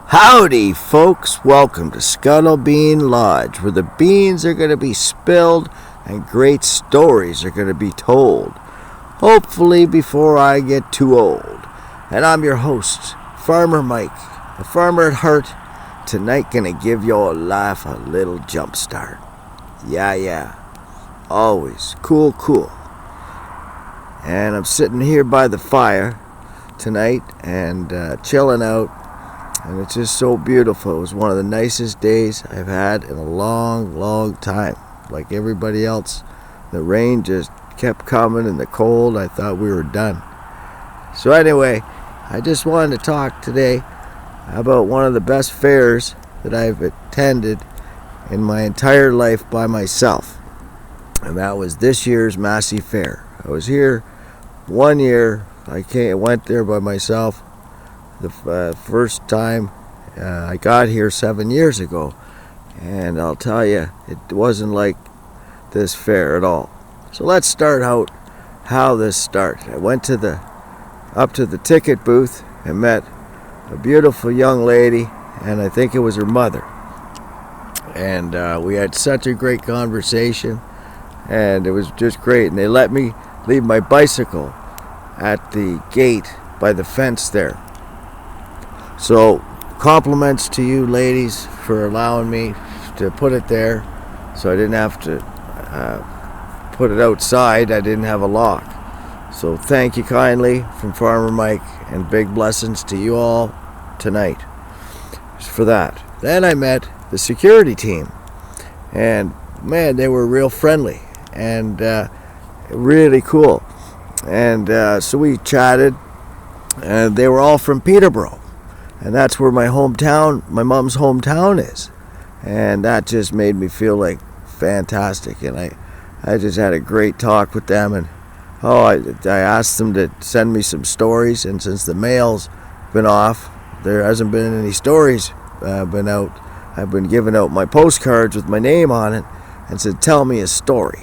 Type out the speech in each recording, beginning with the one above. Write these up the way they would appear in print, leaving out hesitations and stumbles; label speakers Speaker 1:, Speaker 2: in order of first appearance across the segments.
Speaker 1: Howdy, folks. Welcome to Scuttle Bean Lodge, where the beans are going to be spilled and great stories are going to be told. Hopefully before I get too old. And I'm your host, Farmer Mike, a farmer at heart. Tonight gonna give your life a little jump start. Yeah. Always cool. And I'm sitting here by the fire tonight and chilling out. And it's just so beautiful. It was one of the nicest days I've had in a long time. Like everybody else, the rain just kept coming and the cold, I thought we were done. So anyway, I just wanted to talk today about one of the best fairs that I've attended in my entire life by myself. And that was this year's Massey Fair. I was here 1 year. I went there by myself. The first time I got here 7 years ago, and I'll tell you, it wasn't like this fair at all. So let's start out how this started. I went up to the ticket booth and met a beautiful young lady, and I think it was her mother. And we had such a great conversation, and it was just great. And they let me leave my bicycle at the gate by the fence there. So compliments to you ladies for allowing me to put it there, so I didn't have to put it outside. I didn't have a lock. So thank you kindly from Farmer Mike, and big blessings to you all tonight for that. Then I met the security team, and man, they were real friendly and really cool. And so we chatted, and they were all from Peterborough. And that's where my mom's hometown is. And that just made me feel like fantastic. And I just had a great talk with them. And I asked them to send me some stories. And since the mail's been off, there hasn't been any stories been out. I've been giving out my postcards with my name on it and said, tell me a story.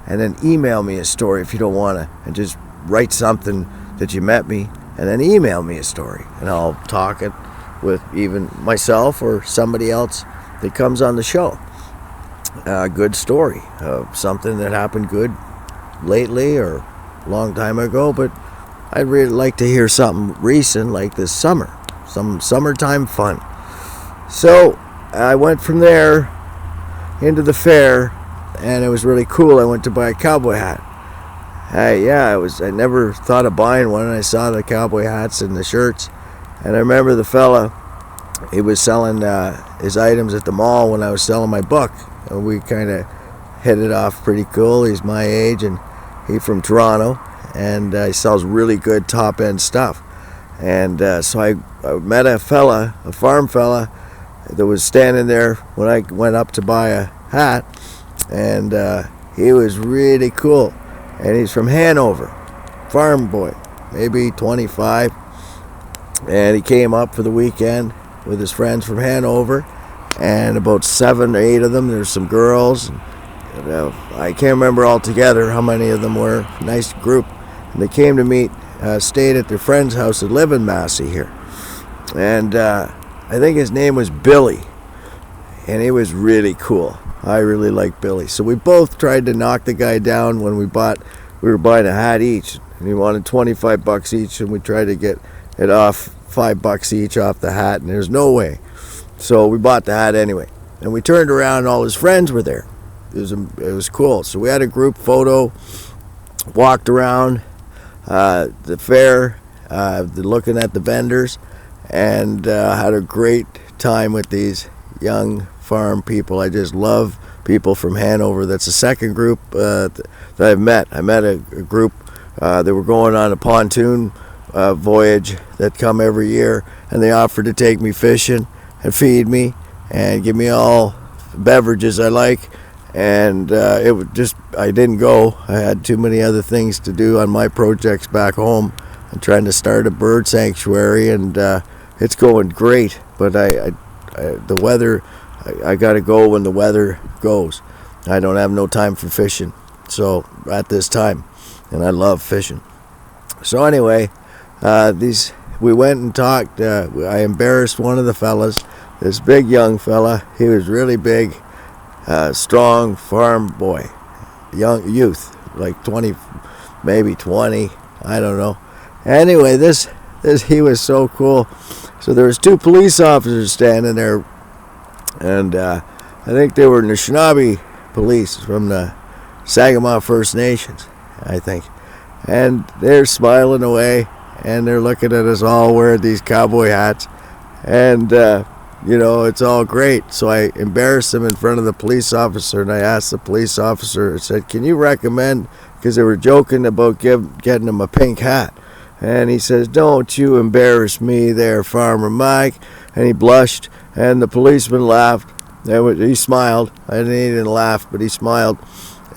Speaker 1: And then email me a story if you don't want to. And just write something that you met me. And then email me a story, and I'll talk it with even myself or somebody else that comes on the show. A good story of something that happened good lately or a long time ago, but I'd really like to hear something recent like this summer, some summertime fun. So I went from there into the fair, and it was really cool. I went to buy a cowboy hat. I never thought of buying one, and I saw the cowboy hats and the shirts, and I remember the fella, he was selling his items at the mall when I was selling my book, and we kind of hit it off pretty cool. He's my age, and he's from Toronto, and he sells really good top-end stuff. And so I met a farm fella that was standing there when I went up to buy a hat, and he was really cool. And he's from Hanover, farm boy, maybe 25. And he came up for the weekend with his friends from Hanover, and about 7 or 8 of them. There's some girls. I can't remember altogether how many of them were. Nice group. And they came to meet, stayed at their friend's house that live in Massey here. And I think his name was Billy, and he was really cool. I really like Billy. So we both tried to knock the guy down when we were buying a hat each. And he wanted $25 each, and we tried to get it off $5 each off the hat, and there's no way. So we bought the hat anyway. And we turned around, and all his friends were there. It was cool. So we had a group photo, walked around the fair, looking at the vendors, and had a great time with these young farm people. I just love people from Hanover. That's the second group that I've met. I met a group that were going on a pontoon voyage that come every year, and they offered to take me fishing and feed me and give me all beverages I like. And I didn't go. I had too many other things to do on my projects back home. I'm trying to start a bird sanctuary, and it's going great. But the weather, I got to go when the weather goes. I don't have no time for fishing, so at this time, and I love fishing. So anyway, these we went and talked. I embarrassed one of the fellas, this big young fella. He was really big, strong farm boy, young youth, like 20, maybe 20, I don't know. Anyway, this he was so cool. So there was 2 police officers standing there, and I think they were Anishinaabe police from the Sagamore First Nations, I think. And they're smiling away, and they're looking at us all wearing these cowboy hats, and it's all great. So I embarrassed them in front of the police officer, and I asked the police officer, I said, can you recommend, because they were joking about getting him a pink hat. And he says, don't you embarrass me there, Farmer Mike. And he blushed, and the policeman laughed. He smiled. He didn't laugh, but he smiled.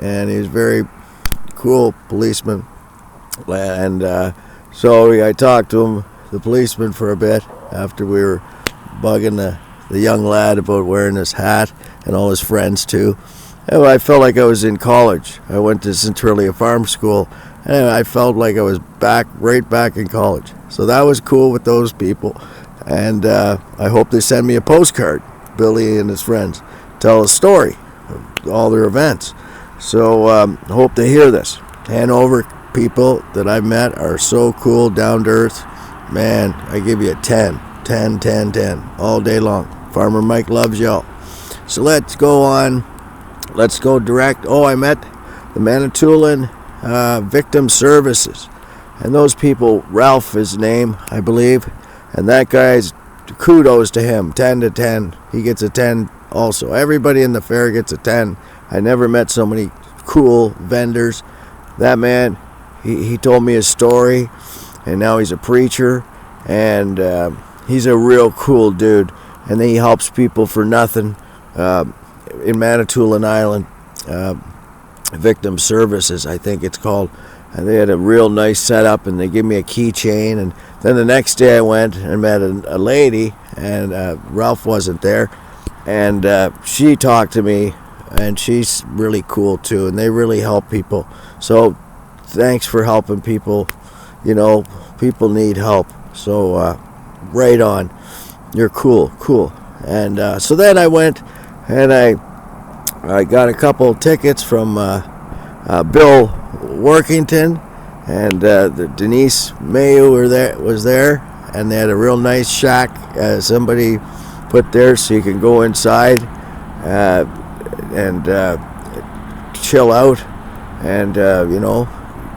Speaker 1: And he was a very cool policeman. And so I talked to him, the policeman, for a bit after we were bugging the young lad about wearing his hat, and all his friends too. And I felt like I was in college. I went to Centralia Farm School, and I felt like I was right back in college. So that was cool with those people. And I hope they send me a postcard, Billy and his friends, tell a story of all their events. So I hope they hear this. Hanover people that I've met are so cool, down to earth. Man, I give you a 10 all day long. Farmer Mike loves y'all. So let's go on. Let's go direct. Oh, I met the Manitoulin Victim Services. And those people, Ralph is his name, I believe. And that guy's, kudos to him, 10 to 10. He gets a 10 also. Everybody in the fair gets a 10. I never met so many cool vendors. That man, he told me his story, and now he's a preacher, and he's a real cool dude. And then he helps people for nothing in Manitoulin Island. Victim Services, I think it's called. And they had a real nice setup, and they gave me a keychain. And then the next day I went and met a lady, and Ralph wasn't there. And she talked to me, and she's really cool too, and they really help people. So thanks for helping people. People need help. So right on. You're cool. And so then I went, and I got a couple of tickets from Bill Workington, and Denise Mayu was there, and they had a real nice shack somebody put there so you can go inside and chill out, and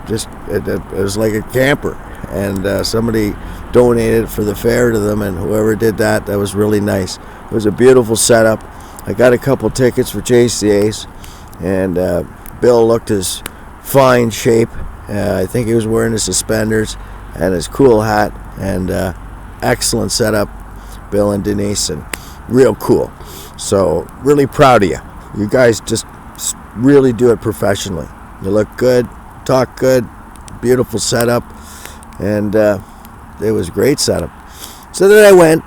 Speaker 1: just it was like a camper, and somebody donated for the fair to them, and whoever did that was really nice. It was a beautiful setup. I got a couple tickets for JCA's, and Bill looked his fine shape. I think he was wearing his suspenders and his cool hat, and excellent setup, Bill and Denise, and real cool. So really proud of you. You guys just really do it professionally. You look good, talk good, beautiful setup, and it was a great setup. So then I went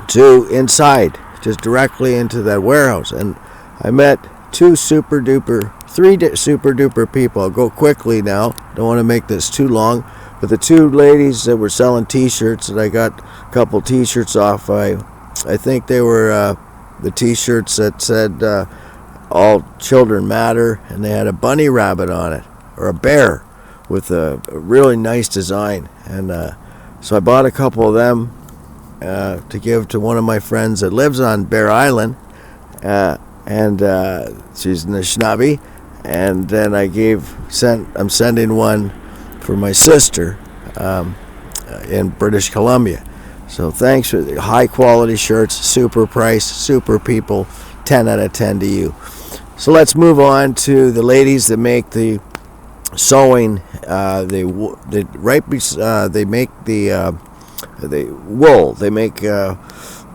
Speaker 1: to inside, just directly into that warehouse, and I met three super duper people. I'll go quickly now, don't want to make this too long, but the 2 ladies that were selling t-shirts, and I got a couple t-shirts off. I think they were the t-shirts that said all children matter, and they had a bunny rabbit on it, or a bear with a really nice design, and so I bought a couple of them to give to one of my friends that lives on Bear Island, and she's in Anishinaabe. And then I'm sending one for my sister in British Columbia. So thanks for the high quality shirts, super price, super people, 10 out of 10 to you. So let's move on to the ladies that make the sewing. They make the wool. They make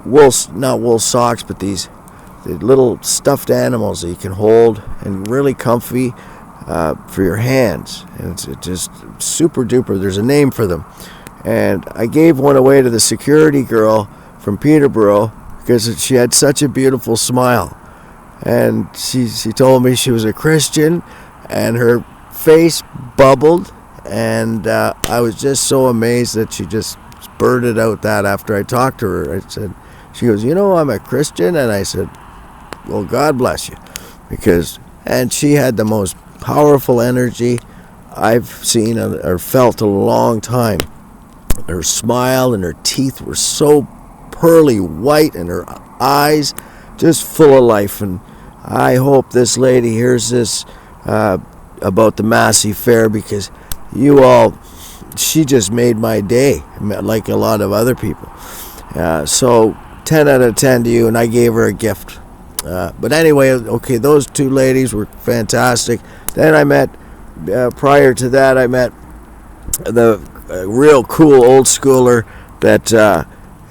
Speaker 1: wool, not wool socks, but the little stuffed animals that you can hold, and really comfy for your hands. And it's just super duper. There's a name for them. And I gave one away to the security girl from Peterborough because she had such a beautiful smile. And she told me she was a Christian, and her face bubbled, and I was just so amazed that she just blurted out that after I talked to her. I said, she goes, I'm a Christian. And I said, well, God bless you. And she had the most powerful energy I've seen or felt in a long time. Her smile and her teeth were so pearly white, and her eyes just full of life. And I hope this lady hears this about the Massey Fair, because she just made my day, like a lot of other people. So 10 out of 10 to you, and I gave her a gift. But anyway, okay, those two ladies were fantastic. Then prior to that, I met the real cool old schooler that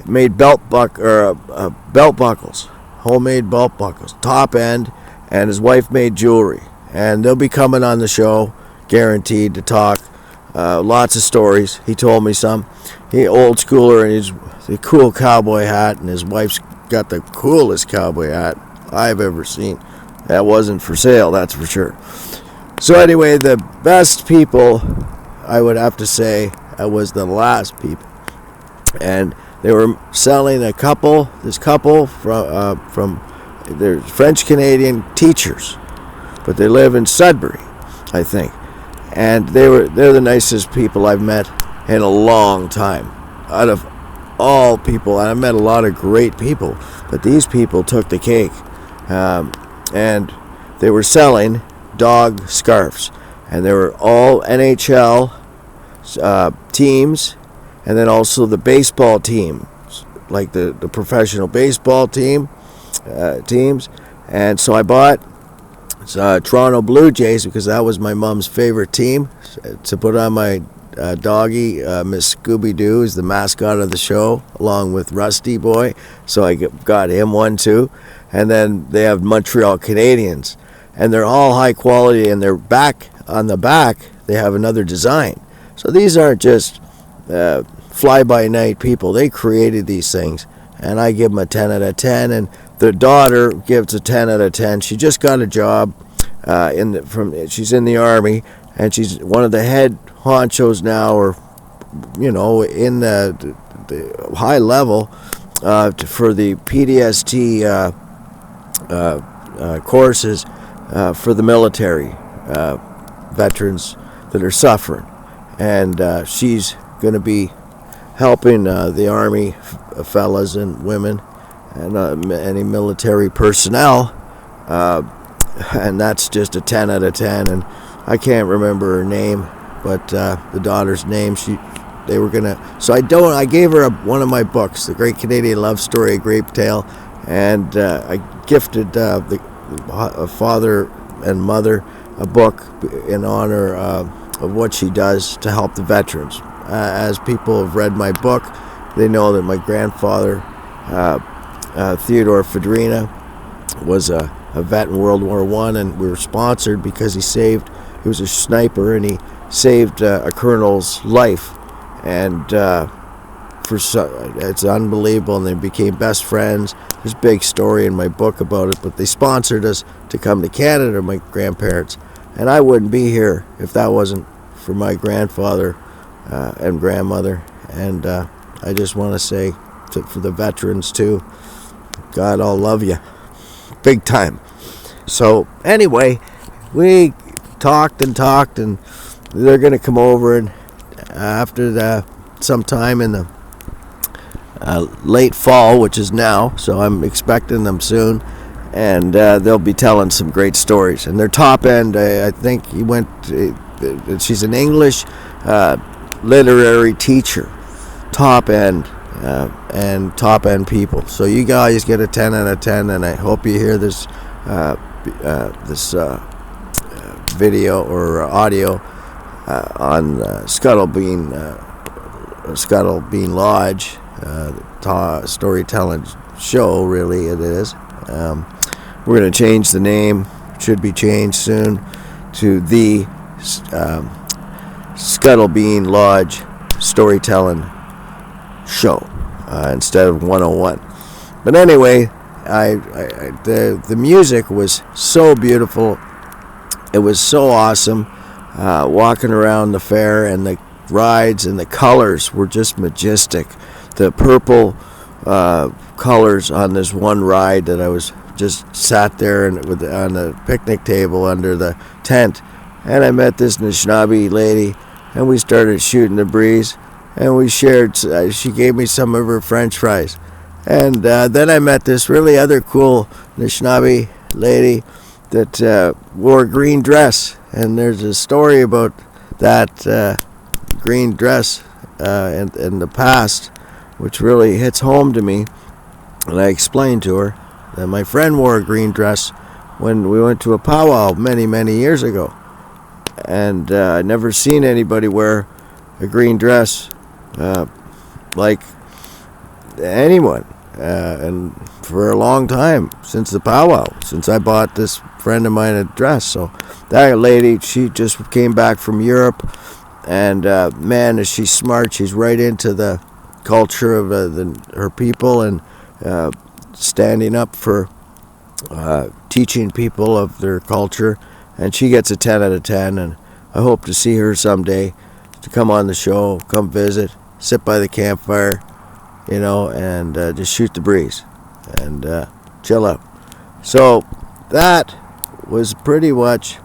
Speaker 1: made belt buckles, homemade belt buckles, top end, and his wife made jewelry. And they'll be coming on the show, guaranteed, to talk. Lots of stories. He told me some. Old schooler, and he's a cool cowboy hat, and his wife's got the coolest cowboy hat I've ever seen. That wasn't for sale, that's for sure. So anyway, the best people, I would have to say, was the last people. And they were selling this couple from they're French-Canadian teachers, but they live in Sudbury, I think. And they're the nicest people I've met in a long time. Out of all people, and I've met a lot of great people, but these people took the cake. And they were selling dog scarves, and they were all NHL teams, and then also the baseball teams, like the professional baseball teams. And so I bought Toronto Blue Jays, because that was my mom's favorite team, to put on my doggy. Miss Scooby-Doo is the mascot of the show, along with Rusty Boy, so I got him one too. And then they have Montreal Canadiens, and they're all high quality, and they're on the back they have another design. So these aren't just fly-by-night people. They created these things, and I give them a 10 out of 10, and the daughter gives a 10 out of 10. She just got a job she's in the Army, and she's one of the head honchos now, or in the high level for the PTSD courses for the military veterans that are suffering. And she's going to be helping the Army fellas and women and any military personnel. And that's just a 10 out of 10. And I can't remember her name, but the daughter's name, they were going to... So I gave her one of my books, The Great Canadian Love Story, A Grape Tale, and I gifted the father and mother a book in honor of what she does to help the veterans. As people have read my book, they know that my grandfather, Theodore Fedrina, was a vet in World War I, and we were sponsored because he was a sniper, and he saved a colonel's life. And it's unbelievable, and they became best friends. There's a big story in my book about it, but they sponsored us to come to Canada, my grandparents. And I wouldn't be here if that wasn't for my grandfather and grandmother. And I just want to say for the veterans too, God, I'll love you big time. So anyway, we talked, and they're going to come over, and after sometime in the late fall, which is now, so I'm expecting them soon, and they'll be telling some great stories. And their top end, I think she's an English literary teacher, top end, and top end people. So you guys get a 10 out of 10, and I hope you hear this video or audio on Scuttle Bean Lodge, storytelling show. Really, it is. We're going to change the name. Should be changed soon to the Scuttle Bean Lodge Storytelling Show instead of 101. But anyway, the music was so beautiful. It was so awesome walking around the fair, and the rides, and the colors were just majestic. The purple colors on this one ride that I was just sat there and on the picnic table under the tent, and I met this Anishinaabe lady, and we started shooting the breeze, and we shared. She gave me some of her French fries, and then I met this really other cool Anishinaabe lady that wore a green dress, and there's a story about that green dress in the past, which really hits home to me. And I explained to her that my friend wore a green dress when we went to a powwow many, many years ago. And I'd never seen anybody wear a green dress like anyone. And for a long time, since the powwow, since I bought this friend of mine a dress. So that lady, she just came back from Europe. And man, is she smart. She's right into the culture of her people, and standing up for teaching people of their culture. And she gets a 10 out of 10, and I hope to see her someday to come on the show, come visit, sit by the campfire, and just shoot the breeze and chill out. So that was pretty much.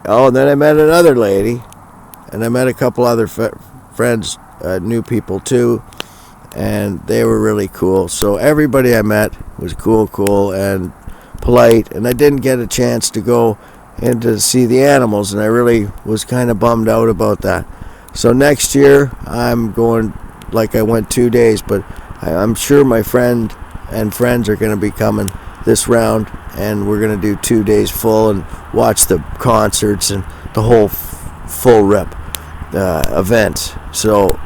Speaker 1: Oh, and then I met another lady, and I met a couple other friends, new people too, and they were really cool. So everybody I met was cool and polite, and I didn't get a chance to go and to see the animals, and I really was kind of bummed out about that. So next year I'm going, like I went 2 days, but I'm sure my friend and friends are going to be coming this round, and we're going to do 2 days full and watch the concerts and the whole full rep event. So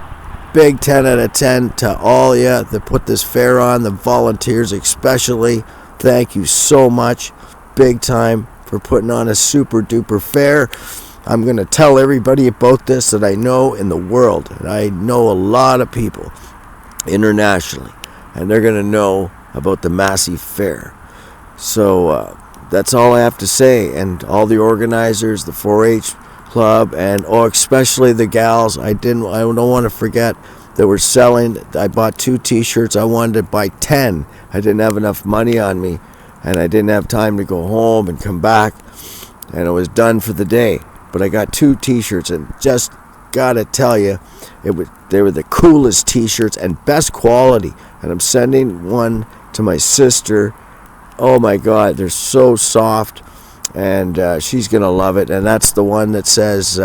Speaker 1: big 10 out of 10 to all you that put this fair on, the volunteers especially. Thank you so much, big time, for putting on a super duper fair. I'm going to tell everybody about this that I know in the world, and I know a lot of people internationally, and they're going to know about the Massey Fair. So that's all I have to say, and all the organizers, the 4-H club, and especially the gals. I don't want to forget that we're selling. I bought 2 t-shirts. I wanted to buy 10. I didn't have enough money on me, and I didn't have time to go home and come back, and I was done for the day. But I got 2 t-shirts, and just gotta tell you, they were the coolest t-shirts and best quality. And I'm sending one to my sister. Oh my God, they're so soft, and she's gonna love it. And that's the one that says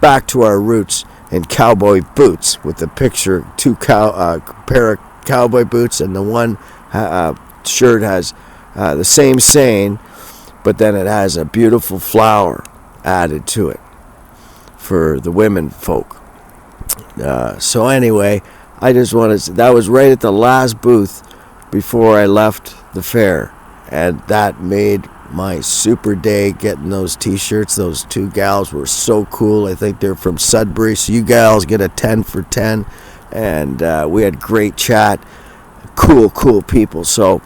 Speaker 1: "Back to Our Roots" in cowboy boots, with the picture 2 pair of cowboy boots, and the one shirt has the same saying, but then it has a beautiful flower added to it for the women folk. So anyway, I just wanted to, that was right at the last booth before I left the fair, and that made my super day getting those t-shirts. Those 2 gals were so cool. I think they're from Sudbury, so you gals get a 10 for 10, and we had great chat. Cool people. So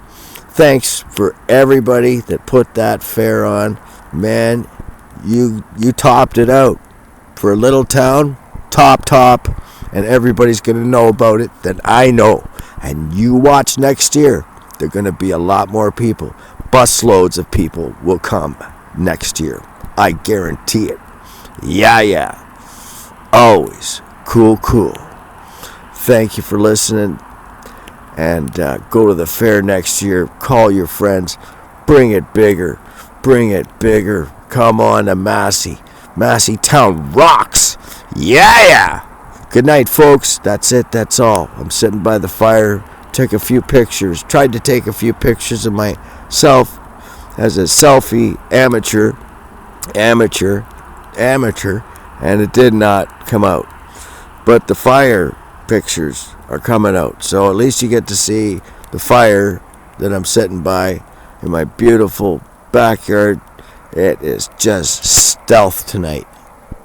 Speaker 1: thanks for everybody that put that fair on. Man, you topped it out. For a little town, top, and everybody's going to know about it that I know. And you watch next year, there are going to be a lot more people. Busloads of people will come next year. I guarantee it. Yeah. Always cool. Thank you for listening. And go to the fair next year. Call your friends. Bring it bigger. Come on to Massey. Massey Town rocks. Yeah. Good night, folks. That's it. That's all. I'm sitting by the fire. Took a few pictures. Tried to take a few pictures of myself as a selfie amateur, and it did not come out. But the fire pictures are coming out. So at least you get to see the fire that I'm sitting by in my beautiful backyard. It is just stealth tonight,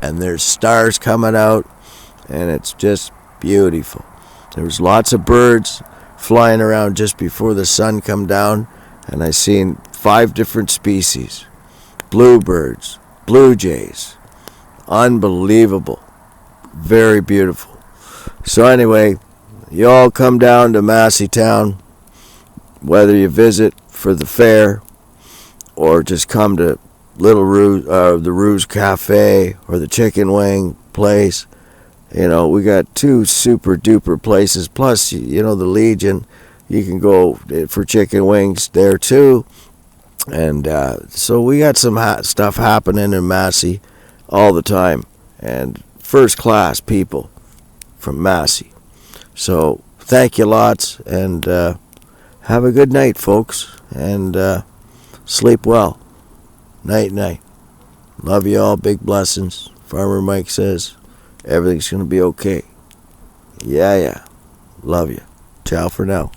Speaker 1: and there's stars coming out, and it's just beautiful. There's lots of birds flying around just before the sun come down, and I seen 5 different species. Bluebirds, blue jays, unbelievable. Very beautiful. So anyway, you all come down to Massey Town, whether you visit for the fair or just come to Little Ruse, the Ruse Cafe or the Chicken Wing place. You know, we got two super duper places. Plus, you know, the Legion, you can go for chicken wings there too. And so we got some stuff happening in Massey all the time. And first class people from Massey. So thank you lots, and have a good night, folks. And sleep well. Night, night. Love you all. Big blessings. Farmer Mike says everything's going to be okay. Yeah, yeah. Love you. Ciao for now.